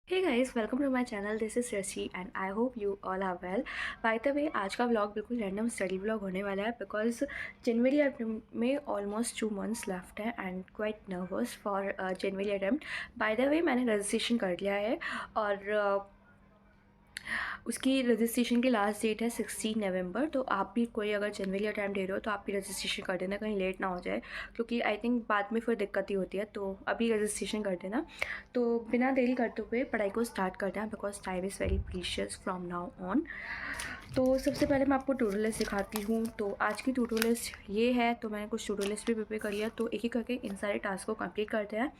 Hey guys, welcome to my channel. This is Rashi and I hope you all are well. By the way, आज का vlog बिल्कुल random study vlog होने वाला है because January attempt में almost 2 months left है and quite nervous for January attempt. Bye the वे, मैंने registration कर लिया है और उसकी रजिस्ट्रेशन की लास्ट डेट है 16 नवंबर। तो आप भी कोई अगर जनवरी अटैम्प्ट दे रहे हो तो आप भी रजिस्ट्रेशन कर देना, कहीं लेट ना हो जाए, क्योंकि आई थिंक बाद में फिर दिक्कत ही होती है। तो अभी रजिस्ट्रेशन कर देना। तो बिना देरी करते हुए पढ़ाई को स्टार्ट करते हैं because time is very precious from now on. तो सबसे पहले मैं आपको टू डू लिस्ट दिखाती हूँ। तो आज की टू डू लिस्ट ये है। तो मैंने कुछ टू डू लिस्ट भी प्रिपेयर करी है, तो एक एक करके इन सारे टास्क को कंप्लीट करते हैं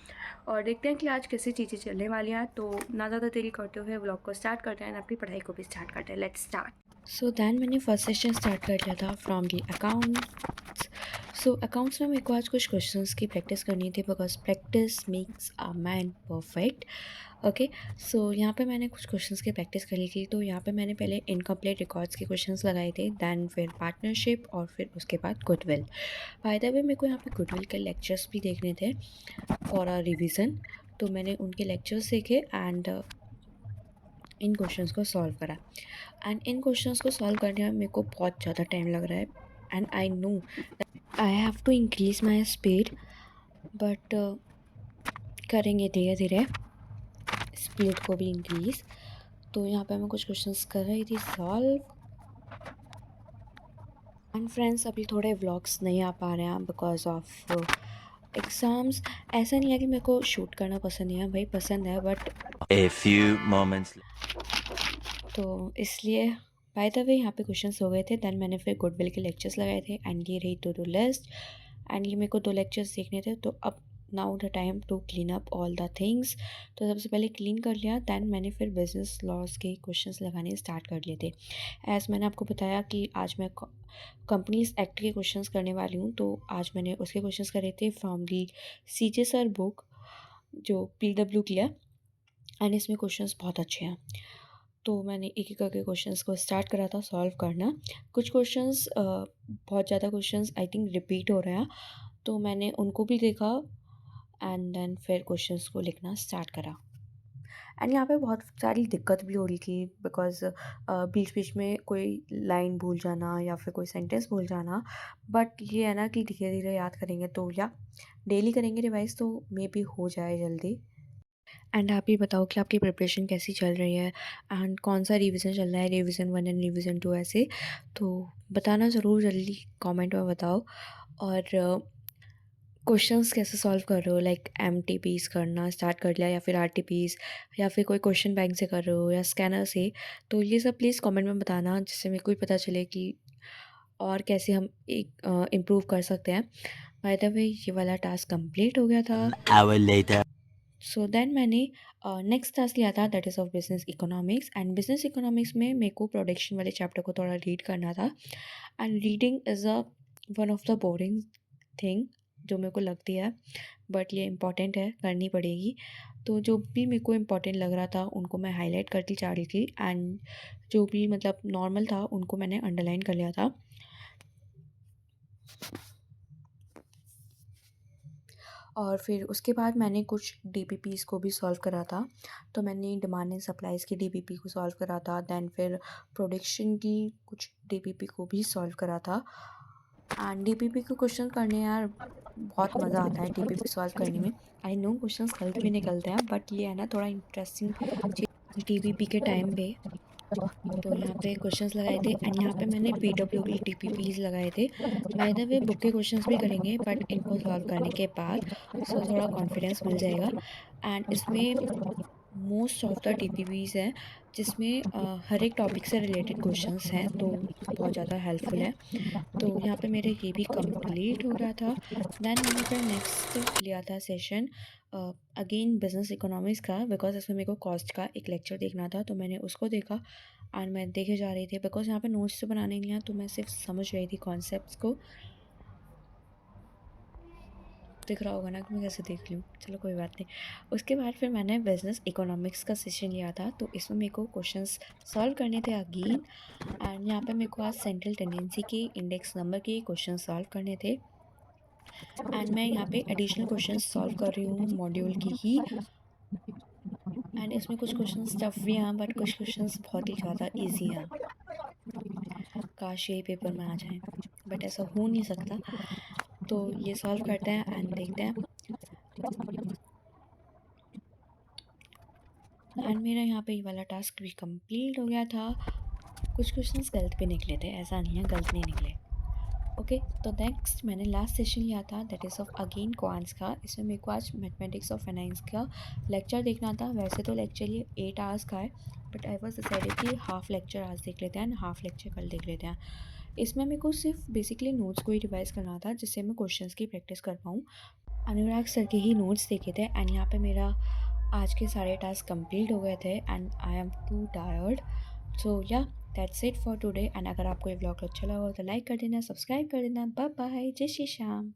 और देखते हैं कि आज कैसी चीज़ें चलने वाली हैं। तो ना ज़्यादा देरी करते हुए व्लॉग को स्टार्ट करते हैं, अपनी पढ़ाई को भी स्टार्ट करते हैं। Let's start. सो दैन मैंने फर्स्ट सेशन स्टार्ट कर लिया था from the accounts. So accounts में मेरे को आज कुछ क्वेश्चंस की प्रैक्टिस करनी थी because practice makes a man perfect. Okay, so यहाँ पे मैंने कुछ क्वेश्चंस की प्रैक्टिस करी थी। तो यहाँ पे मैंने पहले इनकम्प्लीट रिकॉर्ड्स के क्वेश्चंस लगाए थे, दैन फिर पार्टनरशिप और फिर उसके बाद गुडविल। बाय द वे, मेरे को यहाँ पे गुडविल के लेक्चर्स भी देखने थे फॉर अ रिविज़न। तो मैंने उनके लेक्चर्स देखे एंड इन क्वेश्चंस को सॉल्व करा। एंड इन क्वेश्चंस को सॉल्व करने में मेरे को बहुत ज़्यादा टाइम लग रहा है and I know I have to increase my speed, but करेंगे धीरे धीरे स्पीड को भी इंक्रीज। तो यहाँ पे मैं कुछ क्वेश्चंस कर रही थी सॉल्व। एंड फ्रेंड्स, अभी थोड़े व्लॉग्स नहीं आ पा रहे हैं बिकॉज ऑफ एग्ज़ाम्स। ऐसा नहीं है कि मेरे को शूट करना पसंद नहीं है, भाई पसंद है, बट A few moments. तो इसलिए बाय द वे यहाँ पे क्वेश्चंस हो गए थे। दैन मैंने फिर गुडविल के लेक्चर्स लगाए थे एंड ये रही टू डू लिस्ट। एंड ये मेरे को 2 लेक्चर्स देखने थे। तो अब now the time to clean up all the things. तो सबसे पहले क्लीन कर लिया, दैन मैंने फिर बिजनेस लॉज के क्वेश्चंस लगाने स्टार्ट कर लिए थे। एज़ मैंने आपको बताया कि आज मैं कंपनीज एक्ट के क्वेश्चंस करने वाली हूँ, तो आज मैंने उसके क्वेश्चंस करे थे from the CJ sir book जो PW की है। एंड इसमें क्वेश्चंस बहुत अच्छे हैं। तो मैंने एक एक करके क्वेश्चंस को स्टार्ट करा था सॉल्व करना। कुछ क्वेश्चंस बहुत ज़्यादा क्वेश्चंस आई थिंक रिपीट हो रहे हैं, तो मैंने उनको भी देखा एंड देन फिर क्वेश्चंस को लिखना स्टार्ट करा। एंड यहाँ पे बहुत सारी दिक्कत भी हो रही थी बिकॉज बीच बीच में कोई लाइन भूल जाना या फिर कोई सेंटेंस भूल जाना। बट ये है ना कि धीरे धीरे याद करेंगे तो या डेली करेंगे रिवाइज तो मे बी हो जाए जल्दी। एंड आप ये बताओ कि आपकी प्रिपरेशन कैसी चल रही है एंड कौन सा रिवीजन चल रहा है, रिवीजन 1 एंड रिवीजन 2 ऐसे। तो बताना ज़रूर, जल्दी कमेंट में बताओ। और क्वेश्चंस कैसे सॉल्व कर रहे हो, लाइक MTPs करना स्टार्ट कर लिया या फिर RTPs, या फिर कोई क्वेश्चन बैंक से कर रहे हो या स्कैनर से। तो ये सब प्लीज़ कमेंट में बताना, जिससे मेरे को भी पता चले कि और कैसे हम एक इम्प्रूव कर सकते हैं। बाय द वे, ये वाला टास्क कंप्लीट हो गया था। An hour later. So then मैंने नेक्स्ट टास्क लिया था, that is of business economics. And business economics में मेरे को प्रोडक्शन वाले चैप्टर को थोड़ा रीड करना था। And reading is a one of the boring thing जो मेरे को लगती है, बट ये इम्पॉर्टेंट है, करनी पड़ेगी। तो जो भी मेरे को इम्पॉर्टेंट लग रहा था उनको मैं हाईलाइट करती जा रही थी एंड जो भी मतलब नॉर्मल था उनको मैंने अंडरलाइन कर लिया था। और फिर उसके बाद मैंने कुछ DPPs को भी सॉल्व करा था। तो मैंने डिमांड एंड सप्लाईज़ की DPP को सॉल्व करा था, दैन फिर प्रोडक्शन की कुछ DPP को भी सॉल्व करा था। एंड DPP के क्वेश्चन करने यार बहुत मज़ा आता है DPP सॉल्व करने में। आई नो क्वेश्चंस गलत भी निकलते हैं, बट ये है ना थोड़ा इंटरेस्टिंग चीज़ DPP के टाइम पे। तो यहाँ पे क्वेश्चंस लगाए थे एंड यहाँ पे मैंने PW की DPPs लगाए थे। बाय द वे, बुक के क्वेश्चंस भी करेंगे बट इनको सॉल्व करने के बाद सो थोड़ा कॉन्फिडेंस मिल जाएगा। एंड इसमें मोस्ट ऑफ द DPPs हैं जिसमें हर एक टॉपिक से रिलेटेड क्वेश्चंस हैं, तो बहुत ज़्यादा हेल्पफुल है। तो यहाँ पे मेरे ये भी कंप्लीट हो गया था। देन मैंने फिर नेक्स्ट लिया था सेशन अगेन बिजनेस इकोनॉमिक्स का, बिकॉज इसमें मेरे को कॉस्ट का एक लेक्चर देखना था। तो मैंने उसको देखा एंड मैं देखे जा रही थी बिकॉज यहाँ पे नोट्स तो बनाने नहीं है, तो मैं सिर्फ समझ रही थी कॉन्सेप्ट्स को। दिख रहा होगा ना कि मैं कैसे देख लूँ, चलो कोई बात नहीं। उसके बाद फिर मैंने बिजनेस इकोनॉमिक्स का सेशन लिया था, तो इसमें मेरे को क्वेश्चंस सॉल्व करने थे अगेन। एंड यहाँ पे मेरे को आज सेंट्रल टेंडेंसी के इंडेक्स नंबर के क्वेश्चन सॉल्व करने थे। एंड मैं यहाँ पे एडिशनल क्वेश्चंस सॉल्व कर रही हूँ मॉड्यूल की ही। एंड इसमें कुछ क्वेश्चंस टफ भी हैं बट कुछ क्वेश्चंस बहुत ही ज़्यादा इजी हैं। काश यही पेपर में आ जाए बट ऐसा हो नहीं सकता। तो ये सॉल्व करते हैं एंड देखते हैं। एंड मेरा यहाँ पे ये वाला टास्क भी कंप्लीट हो गया था। कुछ क्वेश्चंस गलत भी निकले थे, ऐसा नहीं है गलत नहीं निकले। ओके, तो नेक्स्ट मैंने लास्ट सेशन लिया था that is of again quants का। इसमें मेरे को आज मैथमेटिक्स ऑफ फाइनेंस का लेक्चर देखना था। वैसे तो लेक्चर ये 8 आवर्स का है बट आई वाज डिसाइडेड कि हाफ लेक्चर आज देख लेते हैं एंड हाफ लेक्चर कल देख लेते हैं। इसमें मेरे को सिर्फ बेसिकली नोट्स को ही रिवाइज़ करना था जिससे मैं क्वेश्चंस की प्रैक्टिस कर पाऊँ। अनुराग सर के ही नोट्स देखे थे एंड यहाँ पे मेरा आज के सारे टास्क कंप्लीट हो गए थे and I am too tired. So yeah that's it for today. And अगर आपको ये व्लॉग अच्छा लगा हो तो लाइक कर देना, सब्सक्राइब कर देना। बाय बाय, जय श्री श्याम।